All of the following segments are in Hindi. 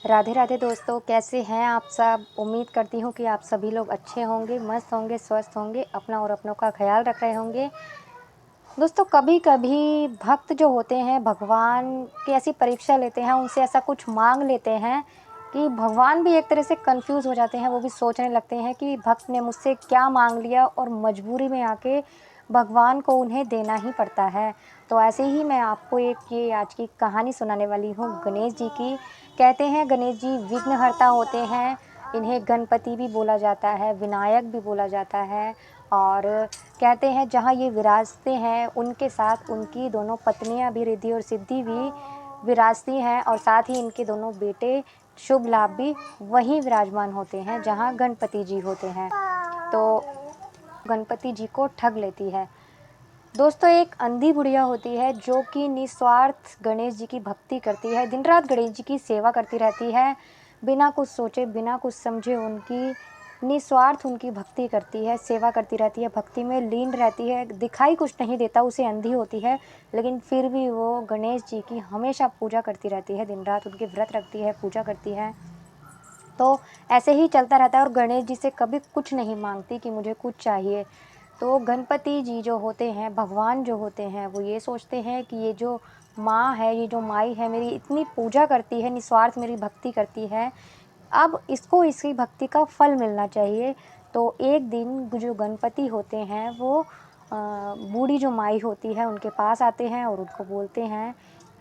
राधे राधे दोस्तों, कैसे हैं आप सब। उम्मीद करती हूँ कि आप सभी लोग अच्छे होंगे, मस्त होंगे, स्वस्थ होंगे, अपना और अपनों का ख्याल रख रहे होंगे। दोस्तों, कभी कभी भक्त जो होते हैं भगवान की ऐसी परीक्षा लेते हैं, उनसे ऐसा कुछ मांग लेते हैं कि भगवान भी एक तरह से कंफ्यूज हो जाते हैं। वो भी सोचने लगते हैं कि भक्त ने मुझसे क्या मांग लिया, और मजबूरी में आके भगवान को उन्हें देना ही पड़ता है। तो ऐसे ही मैं आपको एक ये आज की कहानी सुनाने वाली हूँ गणेश जी की। कहते हैं गणेश जी विघ्नहर्ता होते हैं। इन्हें गणपति भी बोला जाता है, विनायक भी बोला जाता है। और कहते हैं जहाँ ये विराजते हैं उनके साथ उनकी दोनों पत्नियां भी, रिद्धि और सिद्धि भी विराजती हैं, और साथ ही इनके दोनों बेटे शुभ लाभ भी वहीं विराजमान होते हैं जहाँ गणपति जी होते हैं। तो गणपति जी को ठग लेती है। दोस्तों, एक अंधी बुढ़िया होती है जो कि निस्वार्थ गणेश जी की भक्ति करती है, दिन रात गणेश जी की सेवा करती रहती है, बिना कुछ सोचे बिना कुछ समझे उनकी निस्वार्थ उनकी भक्ति करती है, सेवा करती रहती है, भक्ति में लीन रहती है। दिखाई कुछ नहीं देता उसे, अंधी होती है, लेकिन फिर भी वो गणेश जी की हमेशा पूजा करती रहती है, दिन रात उनके व्रत रखती है, पूजा करती है। तो ऐसे ही चलता रहता है और गणेश जी से कभी कुछ नहीं मांगती कि मुझे कुछ चाहिए। तो गणपति जी जो होते हैं, भगवान जो होते हैं, वो ये सोचते हैं कि ये जो माँ है, ये जो माई है, मेरी इतनी पूजा करती है, निस्वार्थ मेरी भक्ति करती है, अब इसको इसकी भक्ति का फल मिलना चाहिए। तो एक दिन जो गणपति होते हैं वो बूढ़ी जो माई होती है उनके पास आते हैं और उनको बोलते हैं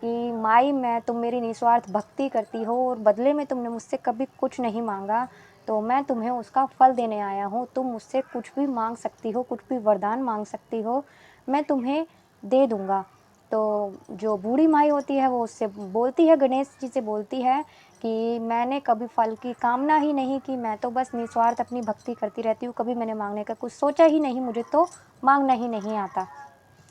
कि माई, मैं तुम मेरी निस्वार्थ भक्ति करती हो और बदले में तुमने मुझसे कभी कुछ नहीं मांगा, तो मैं तुम्हें उसका फल देने आया हूँ। तुम मुझसे कुछ भी मांग सकती हो, कुछ भी वरदान मांग सकती हो, मैं तुम्हें दे दूँगा। तो जो बूढ़ी माई होती है वो उससे बोलती है, गणेश जी से बोलती है कि मैंने कभी फल की कामना ही नहीं की, मैं तो बस निस्वार्थ अपनी भक्ति करती रहती हूँ, कभी मैंने मांगने का कुछ सोचा ही नहीं, मुझे तो मांगना ही नहीं आता।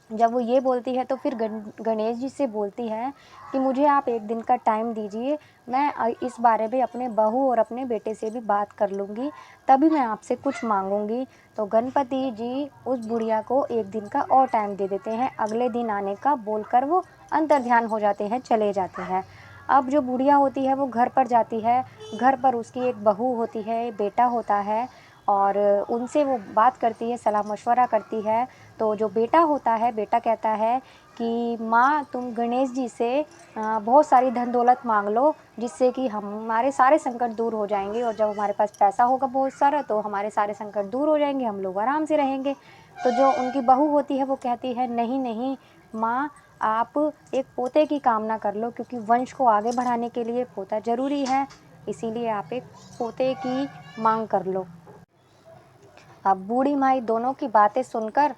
जब वो ये बोलती है तो फिर गणेश जी से बोलती है कि मुझे आप एक दिन का टाइम दीजिए, मैं इस बारे में अपने बहू और अपने बेटे से भी बात कर लूँगी, तभी मैं आपसे कुछ मांगूंगी। तो गणपति जी उस बुढ़िया को एक दिन का और टाइम दे देते हैं, अगले दिन आने का बोलकर वो अंतर्ध्यान हो जाते हैं, चले जाते हैं। अब जो बुढ़िया होती है वो घर पर जाती है। घर पर उसकी एक बहू होती है, बेटा होता है, और उनसे वो बात करती है, सलाह मशवरा करती है। तो जो बेटा होता है, बेटा कहता है कि माँ, तुम गणेश जी से बहुत सारी धन दौलत मांग लो, जिससे कि हमारे सारे संकट दूर हो जाएंगे, और जब हमारे पास पैसा होगा बहुत सारा तो हमारे सारे संकट दूर हो जाएंगे, हम लोग आराम से रहेंगे। तो जो उनकी बहू होती है वो कहती है, नहीं नहीं माँ, आप एक पोते की कामना कर लो, क्योंकि वंश को आगे बढ़ाने के लिए पोता ज़रूरी है, इसीलिए आप एक पोते की मांग कर लो। अब बूढ़ी माई दोनों की बातें सुनकर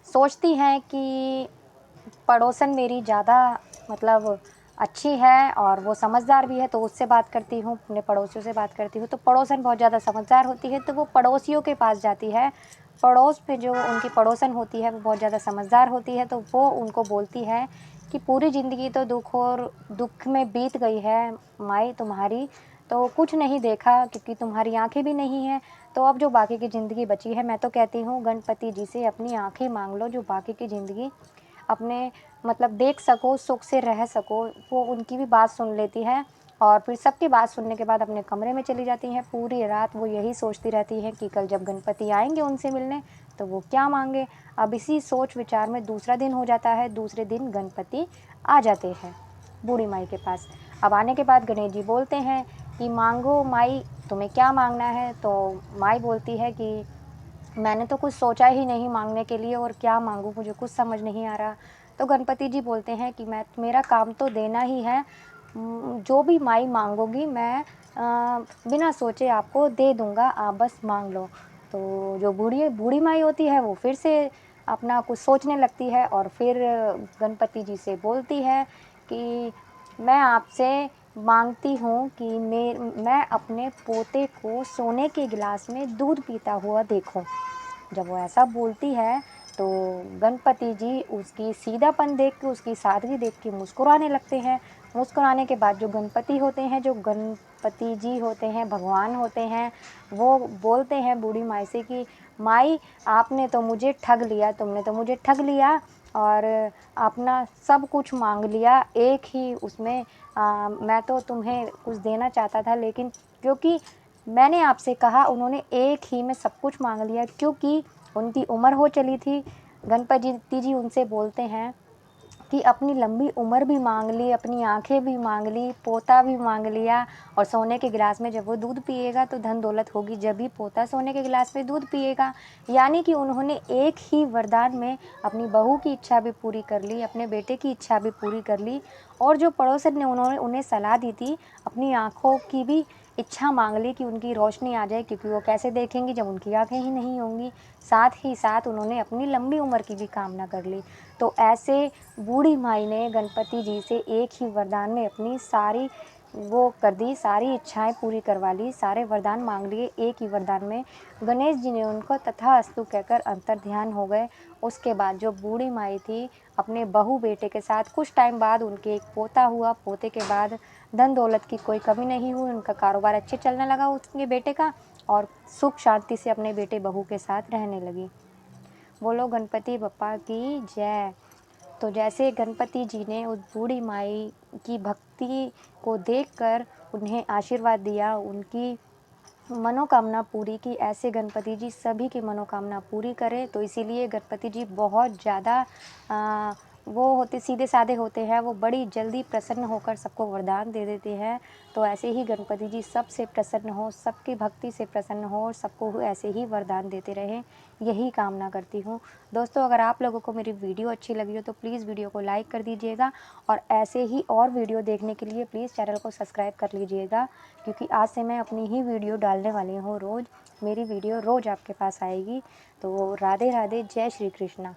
सोचती हैं कि पड़ोसन मेरी ज़्यादा मतलब अच्छी है और वो समझदार भी है, तो उससे बात करती हूँ, अपने पड़ोसियों से बात करती हूँ। तो पड़ोसन बहुत ज़्यादा समझदार होती है, तो वो पड़ोसियों के पास जाती है। पड़ोस में जो उनकी पड़ोसन होती है वो बहुत ज़्यादा समझदार होती है, तो वो उनको बोलती है कि पूरी ज़िंदगी तो दुख में बीत गई है माई तुम्हारी, तो कुछ नहीं देखा, क्योंकि तुम्हारी आंखें भी नहीं हैं। तो अब जो बाकी की ज़िंदगी बची है, मैं तो कहती हूँ गणपति जी से अपनी आंखें मांग लो, जो बाकी की ज़िंदगी अपने मतलब देख सको, सुख से रह सको। वो उनकी भी बात सुन लेती है और फिर सबकी बात सुनने के बाद अपने कमरे में चली जाती हैं। पूरी रात वो यही सोचती रहती हैं कि कल जब गणपति आएंगे उनसे मिलने तो वो क्या मांगे। अब इसी सोच विचार में दूसरा दिन हो जाता है। दूसरे दिन गणपति आ जाते हैं बूढ़ी माई के पास। अब आने के बाद गणेश जी बोलते हैं कि मांगो माई, तुम्हें क्या मांगना है। तो माई बोलती है कि मैंने तो कुछ सोचा ही नहीं मांगने के लिए, और क्या मांगूँ, मुझे कुछ समझ नहीं आ रहा। तो गणपति जी बोलते हैं कि मेरा काम तो देना ही है, जो भी माई मांगोगी मैं बिना सोचे आपको दे दूँगा, आप बस मांग लो। तो जो बूढ़ी माई होती है वो फिर से अपना कुछ सोचने लगती है और फिर गणपति जी से बोलती है कि मैं आपसे मांगती हूँ कि मैं अपने पोते को सोने के गिलास में दूध पीता हुआ देखूं। जब वो ऐसा बोलती है तो गणपति जी उसकी सीधापन देख के, उसकी सादगी देख के मुस्कुराने लगते हैं। मुस्कुराने के बाद जो गणपति होते हैं, जो गणपति जी होते हैं, भगवान होते हैं, वो बोलते हैं बूढ़ी माई से कि माई, आपने तो मुझे ठग लिया, तुमने तो मुझे ठग लिया, और अपना सब कुछ मांग लिया एक ही उसमें। मैं तो तुम्हें कुछ देना चाहता था, लेकिन क्योंकि मैंने आपसे कहा, उन्होंने एक ही में सब कुछ मांग लिया। क्योंकि उनकी उम्र हो चली थी। गणपति जी उनसे बोलते हैं कि अपनी लंबी उम्र भी मांग ली, अपनी आंखें भी मांग ली, पोता भी मांग लिया, और सोने के गिलास में जब वो दूध पिएगा तो धन दौलत होगी, जब भी पोता सोने के गिलास में दूध पिएगा। यानी कि उन्होंने एक ही वरदान में अपनी बहू की इच्छा भी पूरी कर ली, अपने बेटे की इच्छा भी पूरी कर ली, और जो पड़ोसन ने उन्होंने उन्हें सलाह दी थी, अपनी आँखों की भी इच्छा मांग ली कि उनकी रोशनी आ जाए, क्योंकि वो कैसे देखेंगी जब उनकी आँखें ही नहीं होंगी। साथ ही साथ उन्होंने अपनी लंबी उम्र की भी कामना कर ली। तो ऐसे बूढ़ी माई ने गणपति जी से एक ही वरदान में अपनी सारी वो कर दी, सारी इच्छाएं पूरी करवा ली, सारे वरदान मांग लिए एक ही वरदान में। गणेश जी ने उनको तथास्तु कहकर अंतर्ध्यान हो गए। उसके बाद जो बूढ़ी माई थी, अपने बहू बेटे के साथ कुछ टाइम बाद उनके एक पोता हुआ। पोते के बाद धन दौलत की कोई कमी नहीं हुई, उनका कारोबार अच्छे चलने लगा उसके बेटे का, और सुख शांति से अपने बेटे बहू के साथ रहने लगी। बोलो गणपति बप्पा की जय। तो जैसे गणपति जी ने उस बूढ़ी माई की भक्ति को देखकर उन्हें आशीर्वाद दिया, उनकी मनोकामना पूरी की, ऐसे गणपति जी सभी की मनोकामना पूरी करें। तो इसीलिए गणपति जी बहुत ज़्यादा वो होते सीधे साधे होते हैं, वो बड़ी जल्दी प्रसन्न होकर सबको वरदान दे देते हैं। तो ऐसे ही गणपति जी सबसे प्रसन्न हो, सबकी भक्ति से प्रसन्न हो, और सबको ऐसे ही वरदान देते रहें, यही कामना करती हूँ। दोस्तों, अगर आप लोगों को मेरी वीडियो अच्छी लगी हो तो प्लीज़ वीडियो को लाइक कर दीजिएगा, और ऐसे ही और वीडियो देखने के लिए प्लीज़ चैनल को सब्सक्राइब कर लीजिएगा, क्योंकि आज से मैं अपनी ही वीडियो डालने वाली हूँ रोज़। मेरी वीडियो रोज़ आपके पास आएगी। तो राधे राधे, जय श्री कृष्णा।